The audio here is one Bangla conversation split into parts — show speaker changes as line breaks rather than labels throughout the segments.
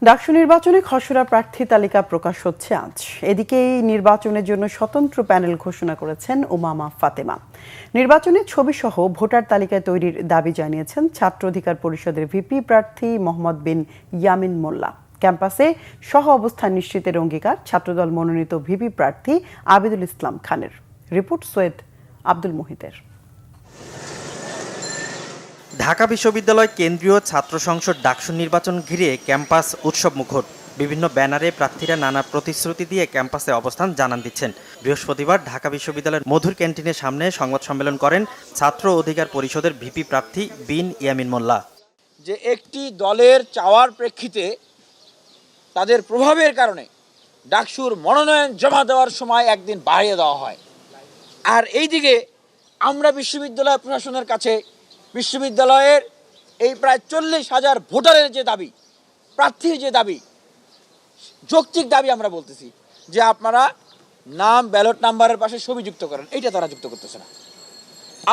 ডাকসু নির্বাচনে খসড়া প্রার্থী তালিকা প্রকাশ হচ্ছে আজ। এদিকে এই নির্বাচনের জন্য স্বতন্ত্র প্যানেল ঘোষণা করেছেন উমামা ফাতেমা। নির্বাচনে ছবিসহ ভোটার তালিকায় তৈরির দাবি জানিয়েছেন ছাত্র অধিকার পরিষদের ভিপি প্রার্থী মোহাম্মদ বিন ইয়ামিন মোল্লা। ক্যাম্পাসে সহ অবস্থান নিশ্চিতের অঙ্গীকার ছাত্রদল মনোনীত ভিপি প্রার্থী আবিদুল ইসলাম খানের। রিপোর্ট সৈয়দ আব্দুল মুহিতের।
ঢাকা বিশ্ববিদ্যালয় কেন্দ্রীয় ছাত্র সংসদ ডাকসু নির্বাচন ঘিরে ক্যাম্পাস উৎসব মুখর। বিভিন্ন ব্যানারে প্রার্থীরা নানা প্রতিশ্রুতি দিয়ে ক্যাম্পাসে অবস্থান জানান দিচ্ছেন। বৃহস্পতিবার ঢাকা বিশ্ববিদ্যালয়ের মধুর ক্যান্টিনের সামনে সংবাদ সম্মেলন করেন ছাত্র অধিকার পরিষদের ভিপি প্রার্থী বিন ইয়ামিন মোল্লা।
যে একটি দলের চাওয়ার প্রেক্ষিতে তাদের প্রভাবের কারণে ডাকসুর মনোনয়ন জমা দেওয়ার সময় একদিন বাড়িয়ে দেওয়া হয়। আর এইদিকে আমরা বিশ্ববিদ্যালয় প্রশাসনের কাছে বিশ্ববিদ্যালয়ের এই প্রায় 40,000 ভোটারের যে দাবি, প্রার্থীর যে দাবি, যৌক্তিক দাবি আমরা বলতেছি যে আপনারা নাম ব্যালট নাম্বারের পাশে ছবি যুক্ত করেন, এইটা তারা যুক্ত করতেছে না।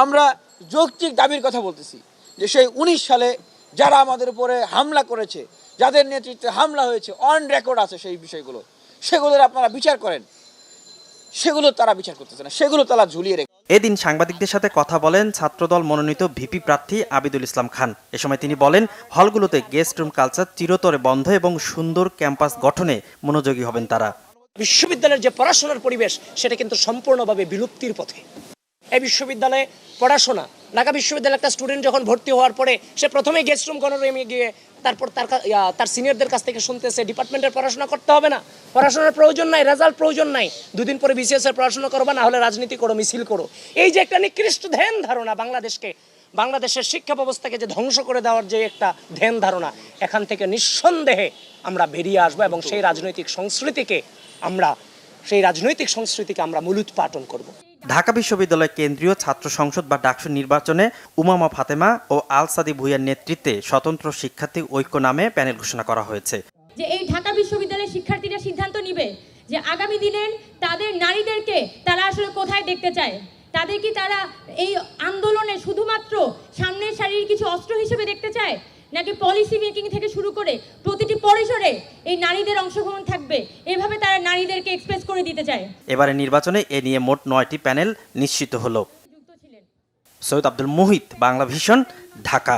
আমরা যৌক্তিক দাবির কথা বলতেছি যে সেই 19 সালে যারা আমাদের উপরে হামলা করেছে, যাদের নেতৃত্বে হামলা হয়েছে, অন রেকর্ড আছে সেই বিষয়গুলো, সেগুলোর আপনারা বিচার করেন। সেগুলো তারা বিচার করতেছে না, সেগুলো তারা ঝুলিয়ে রেখে।
এদিন সাংবাদিকদের সাথে কথা বলেন ছাত্রদল মনোনীত ভিপি প্রার্থী আবিদুল ইসলাম খান। এ সময় তিনি বলেন, হলগুলোতে গেস্ট রুম কালচার চিরতরে বন্ধ এবং সুন্দর ক্যাম্পাস গঠনে মনোযোগী হবেন তারা।
বিশ্ববিদ্যালয়ের যে পড়াশোনার পরিবেশ সেটা কিন্তু সম্পূর্ণভাবে বিলুপ্তির পথে। এই বিশ্ববিদ্যালয়ে পড়াশোনা, ঢাকা বিশ্ববিদ্যালয়ের একটা স্টুডেন্ট যখন ভর্তি হওয়ার পরে সে প্রথমেই গেস্ট রুম গণরুমে গিয়ে তারপর তার সিনিয়রদের কাছ থেকে শুনতেছে ডিপার্টমেন্টের পড়াশোনা করতে হবে না, পড়াশোনার প্রয়োজন নাই, রেজাল্ট প্রয়োজন নাই, 2 দিন পরে বিসিএস এর পড়াশোনা করবা, না হলে রাজনীতি করো, মিছিল করো। এই যে একটা নিকৃষ্ট ধ্যান ধারণা, বাংলাদেশের শিক্ষা ব্যবস্থাকে যে ধ্বংস করে দেওয়ার যে একটা ধ্যান ধারণা, এখান থেকে নিঃসন্দেহে আমরা বেরিয়ে আসবো এবং সেই রাজনৈতিক সংস্কৃতিকে আমরা মূলোৎপাটন করব।
ঢাকা বিশ্ববিদ্যালয় কেন্দ্রীয় ছাত্র সংসদ বা ডাকসু নির্বাচনে উমামা ফাতেমা ও আল সাদি ভুইয়ার নেতৃত্বে স্বতন্ত্র শিক্ষার্থী ঐক্য নামে প্যানেল ঘোষণা করা হয়েছে।
যে এই ঢাকা বিশ্ববিদ্যালয়ের শিক্ষার্থীরা সিদ্ধান্ত নিবে যে আগামী দিনের তাদের নারীদেরকে তারা আসলে কোথায় দেখতে চায়। তাদের কি তারা এই আন্দোলনে শুধুমাত্র সামনের সারির কিছু অস্ত্র হিসেবে দেখতে চায়, নাকি পলিসি মেকিং থেকে শুরু করে প্রতিটি পরিসরে এই নারীদের অংশগ্রহণ থাকবে, এভাবে তারা নারীদেরকে এক্সপ্রেস করে দিতে চায়।
এবারে নির্বাচনে এ নিয়ে মোট 9টি প্যানেল নিশ্চিত হলো। সৈয়দ আব্দুল মুহিত, বাংলা ভিশন, ঢাকা।